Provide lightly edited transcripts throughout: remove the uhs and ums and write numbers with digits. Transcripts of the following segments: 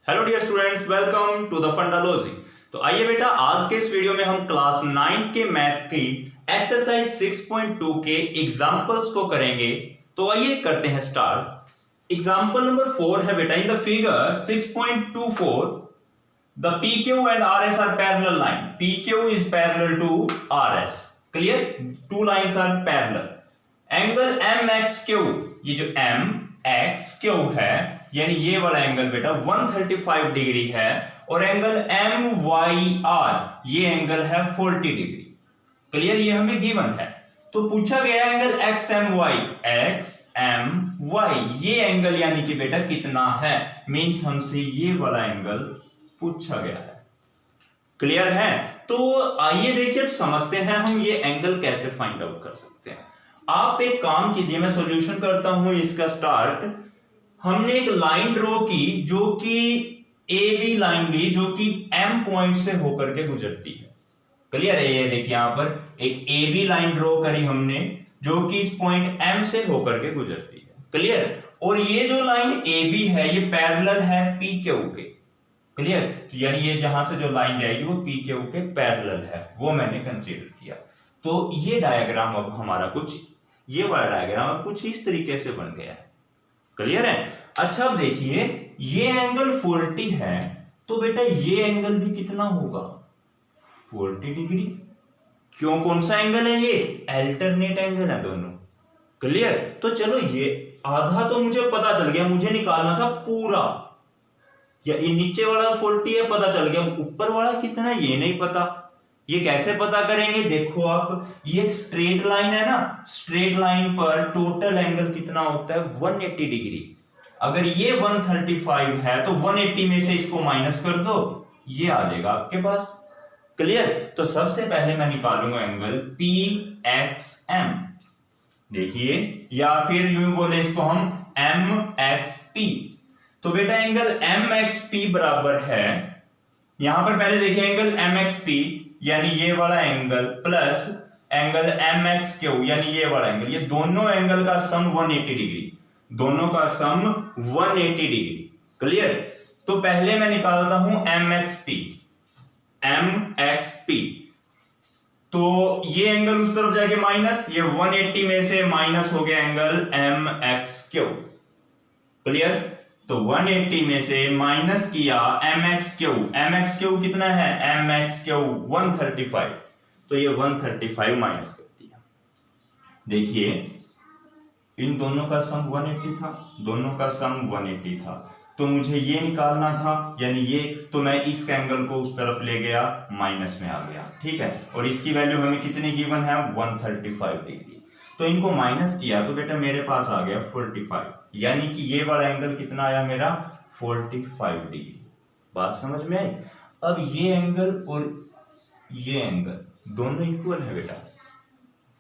Hello dear students, welcome to the Fundalogy. तो आइए बेटा, आज के इस वीडियो में हम क्लास 9 के मैथ की एक्सरसाइज 6.2 के एग्जांपल्स को करेंगे। तो आइए करते हैं स्टार्ट। एग्जांपल नंबर 4 है बेटा, in the figure 6.24 the PQ and RS are parallel line. PQ is parallel to RS. Clear? Two lines are parallel. Angle MXQ, ये जो MXQ है यानी ये वाला एंगल बेटा 135 डिग्री है, और एंगल MYR ये एंगल है 40 डिग्री। क्लियर? ये हमें गिवन है। तो पूछा गया एंगल XMY ये एंगल यानी कि बेटा कितना है, मींस हमसे ये वाला एंगल पूछा गया है। क्लियर है? तो आइए देखिए, अब समझते हैं हम ये एंगल कैसे फाइंड आउट कर सकते हैं। आप एक काम कीजिए, मैं सॉल्यूशन करता हूं इसका स्टार्ट। हमने एक लाइन ड्रॉ की जो कि AB लाइन भी जो कि M पॉइंट से होकर के गुजरती है। क्लियर है? ये देखिए यहां पर एक AB लाइन ड्रॉ करी हमने जो कि इस पॉइंट M से होकर के गुजरती है। क्लियर? और ये जो लाइन AB है ये पैरेलल है PQ के। क्लियर? तो यानी ये जहां से जो लाइन जाएगी वो PQ के पैरेलल है, वो मैंने कंसीडर किया। तो ये डायग्राम अब हमारा कुछ, ये वाला डायग्राम कुछ इस तरीके से बन गया है। क्लियर है? अच्छा, अब देखिए ये एंगल 40 है, तो बेटा ये एंगल भी कितना होगा? 40 डिग्री। क्यों? कौन सा एंगल है ये? अल्टरनेट एंगल है दोनों। क्लियर? तो चलो ये आधा तो मुझे पता चल गया, मुझे निकालना था पूरा। या ये नीचे वाला 40 है पता चल गया, ऊपर वाला कितना ये नहीं पता। ये कैसे पता करेंगे? देखो आप, ये एक स्ट्रेट लाइन है ना, स्ट्रेट लाइन पर टोटल एंगल कितना होता है? 180 डिग्री। अगर ये 135 है तो 180 में से इसको माइनस कर दो, ये आ जाएगा आपके पास। क्लियर? तो सबसे पहले मैं निकालूंगा एंगल PXM। देखिए, या फिर यूं बोले इसको हम MXP। तो बेटा एंगल MXP बराबर है, यहां पर पहले देखिए एंगल MXP यानी ये वाला एंगल प्लस एंगल MXQ यानी ये वाला एंगल, ये दोनों एंगल का सम 180 डिग्री, दोनों का सम 180 डिग्री। क्लियर? तो पहले मैं निकालता हूं MXP। तो ये एंगल उस तरफ जाके माइनस, ये 180 में से माइनस हो गया एंगल MXQ। क्लियर? तो 180 में से माइनस किया MXQ कितना है? MXQ 135, तो ये 135 माइनस कर दिया। देखिए इन दोनों का सम 180 था, दोनों का सम 180 था, तो मुझे ये निकालना था, यानी ये, तो मैं इस एंगल को उस तरफ ले गया, माइनस में आ गया। ठीक है? और इसकी वैल्यू हमें कितनी गिवन है? 135 डिग्री। तो इनको माइनस किया तो बेटा मेरे पास आ गया 45, यानी कि ये वाला एंगल कितना आया मेरा? 45 डिग्री। बात समझ में आई? अब ये एंगल और ये एंगल दोनों इक्वल है बेटा,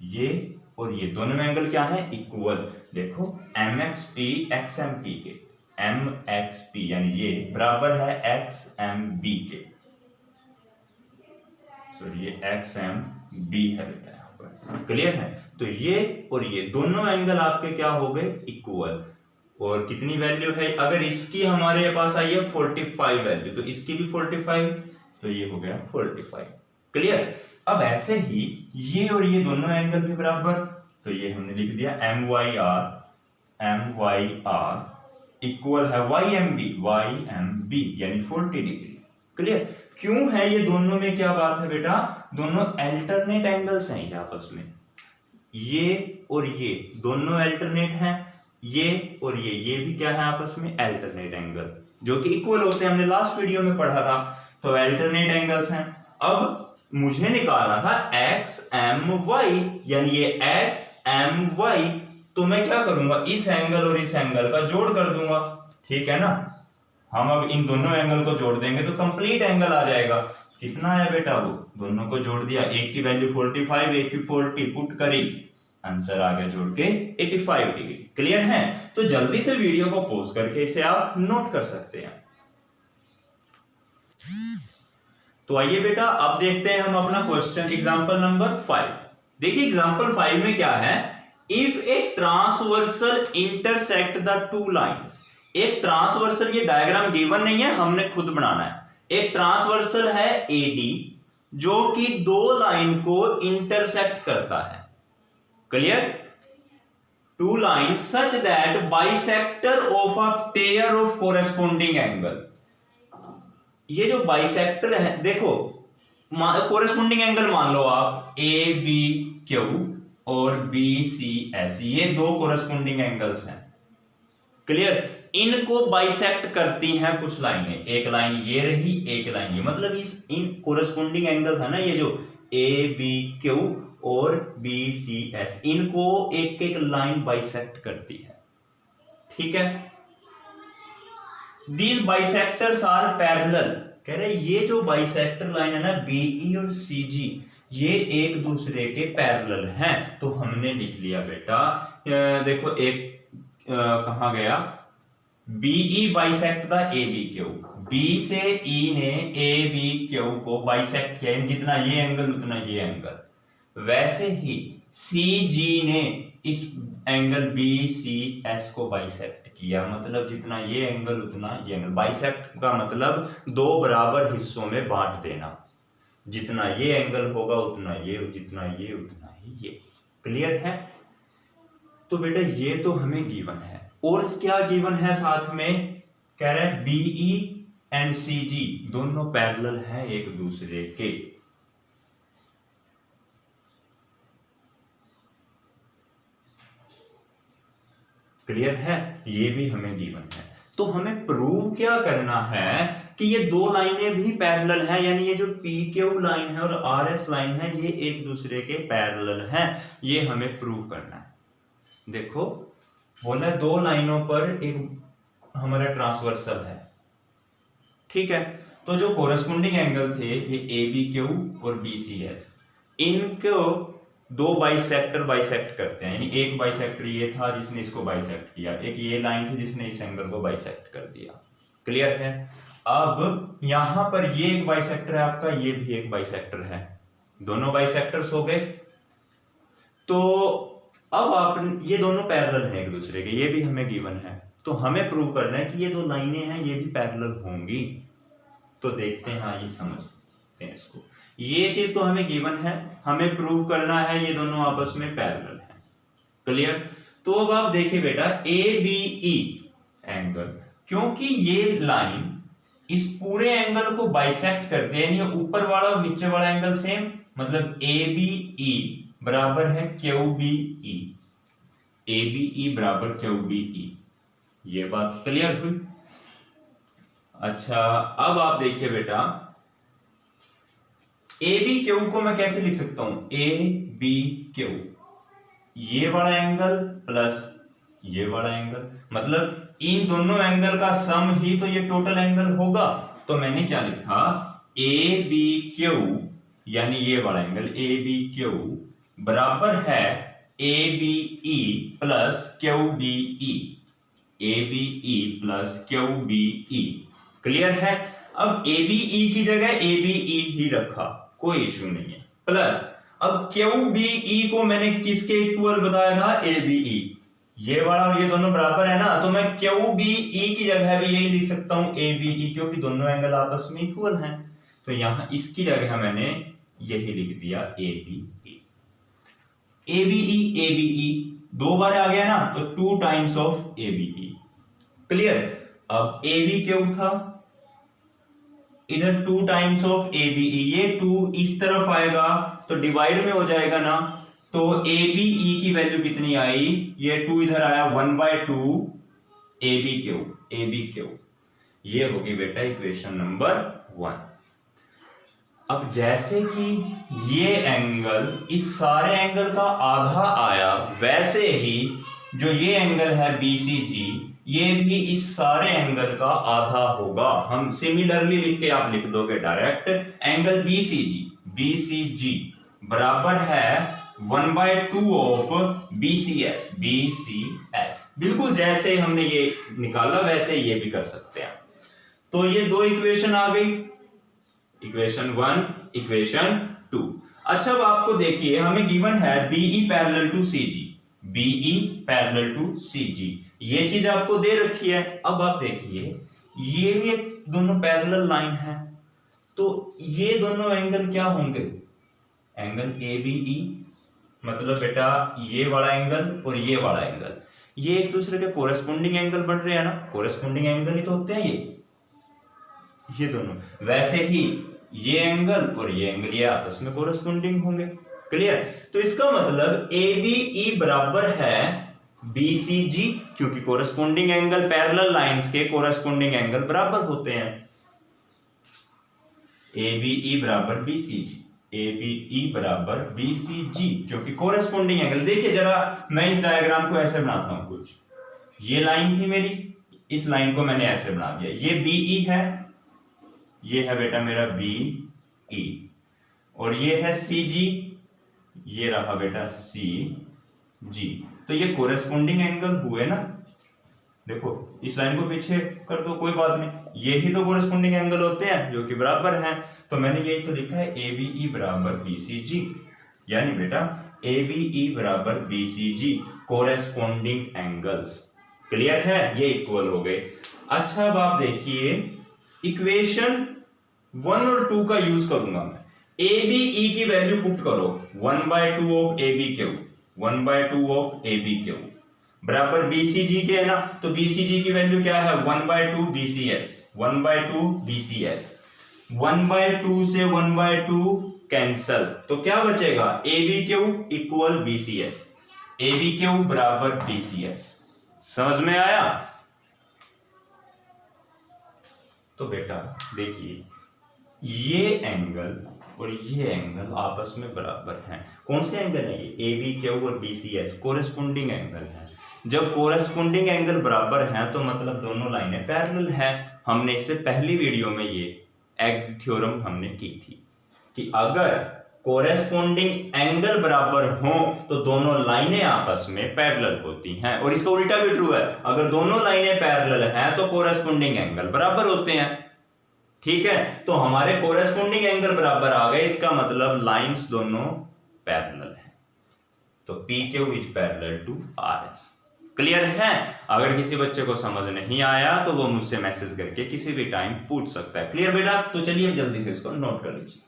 ये और ये दोनों एंगल क्या है? इक्वल। देखो MXP XMP के, MXP यानी ये बराबर है XMB के, सॉरी ये XMB है बेटा। क्लियर है? तो ये और ये दोनों एंगल आपके क्या हो गए? इक्वल। और कितनी वैल्यू है? अगर इसकी हमारे पास आई है 45 वैल्यू, तो इसकी भी 45, तो ये हो गया 45। क्लियर? अब ऐसे ही ये और ये दोनों एंगल भी बराबर, तो ये हमने लिख दिया MYR इक्वल है YMB यानी 40 डिग्री। क्लियर? क्यों है ये दोनों में? क्या बात है बेटा? दोनों अल्टरनेट एंगल्स हैं ये आपस में, ये और ये दोनों अल्टरनेट हैं, ये और ये भी क्या है आपस में? अल्टरनेट एंगल, जो कि इक्वल होते हैं, हमने लास्ट वीडियो में पढ़ा था। तो अल्टरनेट एंगल्स हैं। अब मुझे निकालना था XMY, यानी ये XMY, तो मैं क्या करूंगा? इस एंगल और इस एंगल का जोड़ कर दूंगा। ठीक है ना? हम अब इन दोनों एंगल को जोड़ देंगे तो कंप्लीट एंगल आ जाएगा। कितना है बेटा? वो दोनों को जोड़ दिया, एक की वैल्यू 45, एक की 40, पुट करी, आंसर आ गया जोड़ के 85 डिग्री। क्लियर है? तो जल्दी से वीडियो को पॉज करके इसे आप नोट कर सकते हैं। तो आइए बेटा, अब देखते हैं हम अपना क्वेश्चन, एग्जांपल नंबर 5। देखिए एग्जांपल 5 में क्या है? If a transversal intersect the two lines एक ट्रांसवर्सल, ये डायग्राम गिवन नहीं है, हमने खुद बनाना है। एक ट्रांसवर्सल है एडी जो कि दो लाइन को इंटरसेक्ट करता है। Clear? Two line such that bisector of a pair of corresponding angle. ये जो बाइसेक्टर है, देखो कोरेस्पोंडिंग एंगल मान लो आप ए बी क्यू और बी सी एस, ये दो कोरेस्पोंडिंग एंगल्स हैं। क्लियर? इनको बाइसेक्ट करती हैं कुछ लाइनें, एक लाइन ये रही, एक लाइन ये, मतलब इस इन कोरेस्पोंडिंग एंगल है ना, ये जो ए बी क्यू और बी सी एस, इनको एक एक लाइन बाइसेक्ट करती है। ठीक है? These bisectors are parallel. कह रहे ये जो बाइसेक्टर लाइन है ना बीई और सीजी, ये एक दूसरे के पैरेलल हैं। तो हमने लिख लिया बेटा, देखो एक कहां गया, BE bisect the A B Q, B से ई ने ए बी क्यू को बाइसेक्ट किया, जितना ये एंगल उतना ये एंगल। वैसे ही सी जी ने इस एंगल बी सी एस को बाइसेक्ट किया, मतलब जितना ये एंगल उतना ये एंगल। बाइसेक्ट का मतलब दो बराबर हिस्सों में बांट देना, जितना ये एंगल होगा उतना ये, जितना ये उतना ही ये। क्लियर है? तो बेटा ये तो हमें गिवन है, और क्या गिवन है साथ में? कह रहे हैं बीई एंड सीजी दोनों पैरेलल हैं एक दूसरे के। क्लियर है? ये भी हमें गिवन है। तो हमें प्रूव क्या करना है कि ये दो लाइनें भी पैरेलल हैं, यानी ये जो पी क्यू लाइन है और आर एस लाइन है ये एक दूसरे के पैरेलल हैं, ये हमें प्रूव करना है। देखो बोला दो लाइनों पर एक हमारा ट्रांसवर्सल है। ठीक है? तो जो कोरेस्पोंडिंग एंगल थे ये ए बी क्यू और बी सी एस, इनको दो बाइसेक्टर बाइसेक्ट करते हैं, यानी एक बाइसेक्टर ये था जिसने इसको बाइसेक्ट किया, एक ये लाइन थी जिसने इस एंगल को बाइसेक्ट कर दिया। क्लियर है? अब यहां पर ये एक बाइसेक्टर है आपका, ये भी एक बाइसेक्टर है, दोनों बाइसेक्टर्स हो गए। तो अब आप ये दोनों पैरेलल हैं एक दूसरे के, ये भी हमें गिवन है। तो हमें प्रूव करना है कि ये दो लाइनें हैं ये भी पैरेलल होंगी। तो देखते हैं, हाँ ये समझते हैं इसको। ये चीज तो हमें गिवन है, हमें प्रूव करना है ये दोनों आपस में पैरेलल हैं। क्लियर? तो अब आप देखिए बेटा ए बी ई एंगल, क्योंकि ये लाइन इस पूरे एंगल को बाइसेक्ट करते हैं, यानी ऊपर वाला और नीचे वाला एंगल सेम, मतलब ए बी ई बराबर है Q B E, A B E बराबर क्यू बी ई। ये बात क्लियर हुई? अच्छा अब आप देखिए बेटा ए बी क्यू को मैं कैसे लिख सकता हूं? ए बी क्यू, ये वाला एंगल प्लस ये वाला एंगल, मतलब इन दोनों एंगल का सम ही तो ये टोटल एंगल होगा। तो मैंने क्या लिखा? ए बी क्यू यानी ये वाला एंगल ए बी क्यू बराबर है A B E plus Q B E, A B E plus Q B E. Clear है? अब ए बी ई की जगह ए बी ई ही रखा, कोई इश्यू नहीं है, प्लस अब क्यू बी ई को मैंने किसके इक्वल बताया था? ए बी ई, ये वाला और ये दोनों बराबर है ना, तो मैं क्यू बी ई की जगह भी यही लिख सकता हूं ए बी ई, क्योंकि दोनों एंगल आपस में इक्वल हैं। तो यहां इसकी जगह मैंने यही लिख दिया ए बी ई। ए बी ई दो बार आ गया ना, तो 2 times of A B E. Clear? अब ए बी क्यू था, इधर 2 times of A B E, ये 2 इस तरफ आएगा तो डिवाइड में हो जाएगा ना, तो ए बी ई की वैल्यू कितनी आई? ये 2 इधर आया, 1/2 ए बी क्यू। ये होगी बेटा इक्वेशन नंबर 1। अब जैसे कि ये एंगल इस सारे एंगल का आधा आया, वैसे ही जो ये एंगल है BCG, ये भी इस सारे एंगल का आधा होगा। हम सिमिलरली लिख के आप लिख दोगे डायरेक्ट, एंगल BCG बराबर है 1/2 ऑफ BCS। बिल्कुल जैसे हमने ये निकाला वैसे ये भी कर सकते हैं। तो ये दो इक्वेशन आ गई, इक्वेशन 1, इक्वेशन 2। अच्छा अब आपको देखिए हमें गिवन है BE parallel to CG, BE parallel to CG। ये चीज आपको दे रखी है। अब आप देखिए ये भी एक दोनों पैरेलल लाइन है, तो ये दोनों एंगल क्या होंगे, एंगल ABE, मतलब बेटा ये वाला एंगल और ये वाला एंगल ये एक दूसरे के कोरेस्पोंडिंग एंगल बन रहे हैं ना, कोरेस्पोंडिंग एंगल ही तो होते हैं ये दोनों। वैसे ही ये एंगल और ये एंगल ये आपस में कोरेस्पोंडिंग होंगे। क्लियर? तो इसका मतलब ABE बराबर है BCG, क्योंकि कोरेस्पोंडिंग एंगल पैरेलल लाइंस के कोरेस्पोंडिंग एंगल बराबर होते हैं। ABE बराबर BCG, ABE बराबर BCG, क्योंकि कोरेस्पोंडिंग एंगल। देखिए जरा मैं इस डायग्राम को ऐसे बनाता हूं, कुछ ये लाइन थी मेरी, इस लाइन को मैंने ऐसे बना दिया, ये BE है, ये है बेटा मेरा BE, और ये है CG, ये रहा बेटा CG। तो ये कोरेस्पोंडिंग एंगल हुए ना। देखो इस लाइन को पीछे कर दो, कोई बात नहीं, ये ही तो कोरेस्पोंडिंग एंगल होते हैं जो कि बराबर हैं। तो मैंने यही तो लिखा है ABE बराबर BCG, यानी बेटा ABE बराबर BCG कोरेस्पोंडिंग एंगल्स। क्लियर है? ये इक्वल हो गए। अच्छा अब आप देखिए इक्वेशन 1 और 2 का यूज करूंगा मैं। ABE की वैल्यू पुट करो 1/2 of AB cube, 1/2 of AB cube बराबर BCG के है ना, तो BCG की वैल्यू क्या है 1/2 BCS, 1/2 BCS, 1/2 से 1/2 कैंसल, तो क्या बचेगा AB cube equal BCS, AB cube बराबर BCS। समझ में आया? तो बेटा देखिए ये एंगल और ये एंगल आपस में बराबर हैं। कौन से एंगल है ये? AB क्यूब और BCS कोरेस्पोंडिंग एंगल है। जब कोरेस्पोंडिंग एंगल बराबर हैं तो मतलब दोनों लाइनें पैरेलल हैं। हमने इससे पहली वीडियो में ये एग्ज थ्योरम हमने की थी कि अगर कोरेस्पोंडिंग एंगल बराबर हो तो दोनों लाइनें आपस में पैरेलल होती हैं, और इसका उल्टा भी ट्रू है, अगर दोनों लाइनें पैरेलल हैं तो कोरेस्पोंडिंग एंगल बराबर होते हैं। ठीक है, तो हमारे कोरेस्पोंडिंग एंगल बराबर आ गए, इसका मतलब लाइंस दोनों पैरेलल हैं, तो PQ is parallel to RS। Clear है? अगर किसी बच्चे को समझ नहीं आया तो वो मुझसे मैसेज करके किसी भी टाइम पूछ सकता है। क्लियर बेटा? तो चलिए जल्दी से इसको नोट कर लीजिए।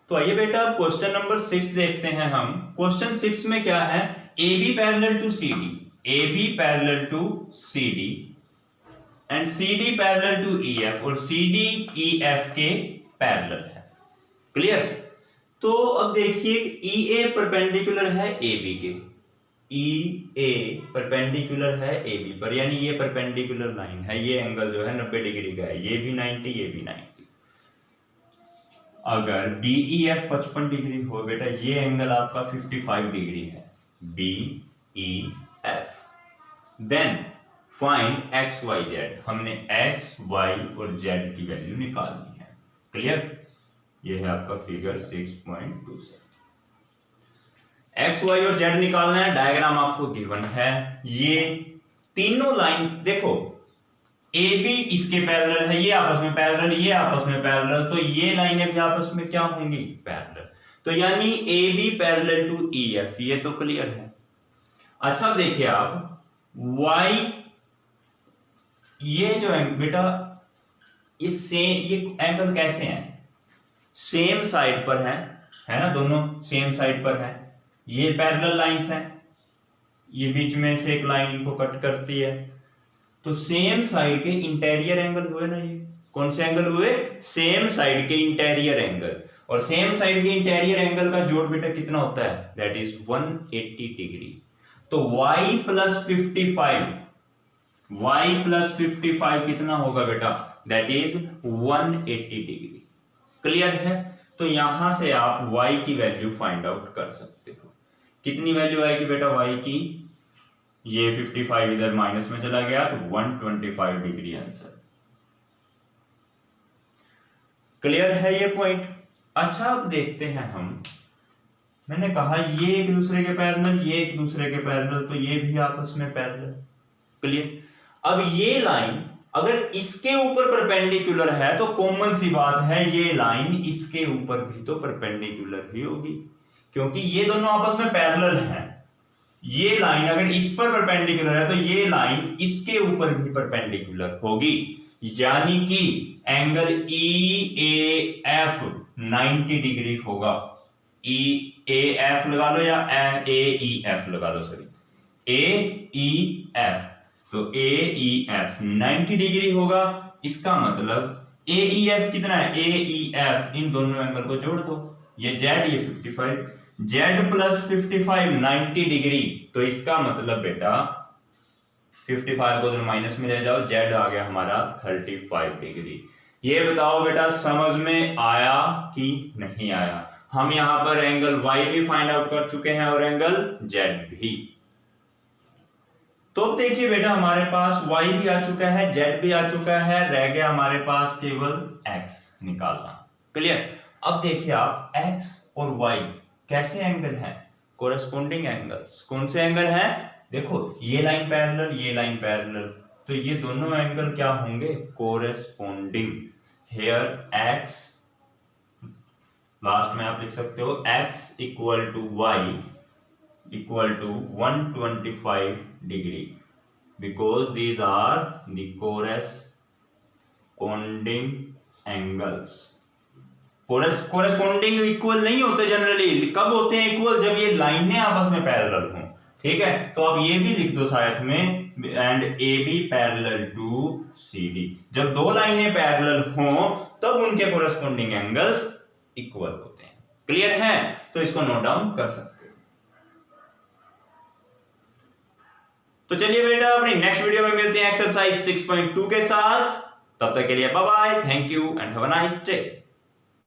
तो आइए बेटा क्वेश्चन नंबर 6 देखते हैं हम। क्वेश्चन 6 में क्या है, AB parallel to CD, AB parallel to CD and CD parallel to EF, और CD EF के पैरेलल है। क्लियर? तो अब देखिए EA परपेंडिकुलर है AB के, EA परपेंडिकुलर है AB पर, यानी ये परपेंडिकुलर लाइन है, ये एंगल जो है 90 डिग्री का है, ये भी 90, ये भी 90। अगर BEF 55 डिग्री हो बेटा, ये एंगल आपका 55 डिग्री है, BEF। देन फाइंड XYZ, हमने X, Y और Z की वैल्यू निकालनी है। क्लियर? ये है आपका फिगर 6.27। X, Y और Z निकालना है, डायग्राम आपको गिवन है। ये तीनों लाइन देखो, AB इसके पैरेलल है, ये आपस में पैरेलल, ये आपस में पैरेलल, तो ये लाइनें भी आपस में क्या होंगी? पैरेलल। तो यानी AB पैरेलल टू EF, ये तो क्लियर है। अच्छा देखिए आप Y, ये जो है बेटा ये एंगल कैसे हैं? सेम साइड पर है ना, दोनों सेम साइड पर है, ये पैरेलल लाइंस हैं, ये बीच में से एक लाइन इनको कट करती है, तो सेम साइड के इंटीरियर एंगल हुए ना। ये कौन से एंगल हुए? सेम साइड के इंटीरियर एंगल, और सेम साइड के इंटीरियर एंगल का जोड़ बेटा कितना होता है? That is 180 degree. तो y प्लस 55 कितना होगा बेटा? That is 180 degree. क्लियर है? तो यहां से आप y की वैल्यू फाइंड आउट कर सकते हो। कितनी वैल्यू आएगी बेटा y की? ये 55 इधर माइनस में चला गया तो 125 डिग्री आंसर। क्लियर है ये पॉइंट? अच्छा अब देखते हैं हम, मैंने कहा ये एक दूसरे के पैरेलल, ये एक दूसरे के पैरेलल, तो ये भी आपस में पैरेलल। क्लियर? अब ये लाइन अगर इसके ऊपर परपेंडिकुलर है तो कॉमन सी बात है ये लाइन इसके ऊपर भी तो परपेंडिकुलर ही होगी। क्योंकि ये दोनों आपस में पैरेलल हैं। ये लाइन अगर इस पर परपेंडिकुलर है तो ये लाइन इसके ऊपर भी परपेंडिकुलर होगी, यानी कि एंगल EAF 90 डिग्री होगा। EAF लगा लो या AEF लगा लो, सॉरी AEF, तो AEF 90 डिग्री होगा। इसका मतलब AEF कितना है, AEF इन दोनों एंगल को जोड़ दो, ये Z ये 55, Z प्लस 55 90 डिग्री, तो इसका मतलब बेटा 55 को माइनस में ले जाओ, Z आ गया हमारा 35 डिग्री। ये बताओ बेटा समझ में आया कि नहीं आया। हम यहां पर एंगल Y भी फाइंड आउट कर चुके हैं और एंगल Z भी। तो देखिए बेटा हमारे पास Y भी आ चुका है, Z भी आ चुका है, रह गया हमारे पास केवल X निकालना। क्लियर। अब देखिए आप X और Y कैसे एंगल हैं, कोरेस्पोंडिंग एंगल्स। कौन से एंगल हैं, देखो ये लाइन पैरेलल, ये लाइन पैरेलल, तो ये दोनों एंगल क्या होंगे, कोरेस्पोंडिंग। हियर X, लास्ट में आप लिख सकते हो X equal to Y equal to 125 degree, because these are the corresponding angles. Corresponding equal नहीं होते जनरली, कब होते हैं इक्वल, जब ये लाइनें आपस में पैरेलल हों। ठीक है, तो आप ये भी लिख दो साथ में, and AB parallel to CD। जब दो लाइनें पैरेलल हों तब उनके कोरेस्पोंडिंग एंगल्स इक्वल होते हैं। क्लियर है, तो इसको नोट डाउन कर सकते हैं। तो चलिए बेटा अपनी नेक्स्ट वीडियो में मिलते हैं एक्सरसाइज 6.2 के साथ। तब तक के लिए bye bye, thank you and have a nice day.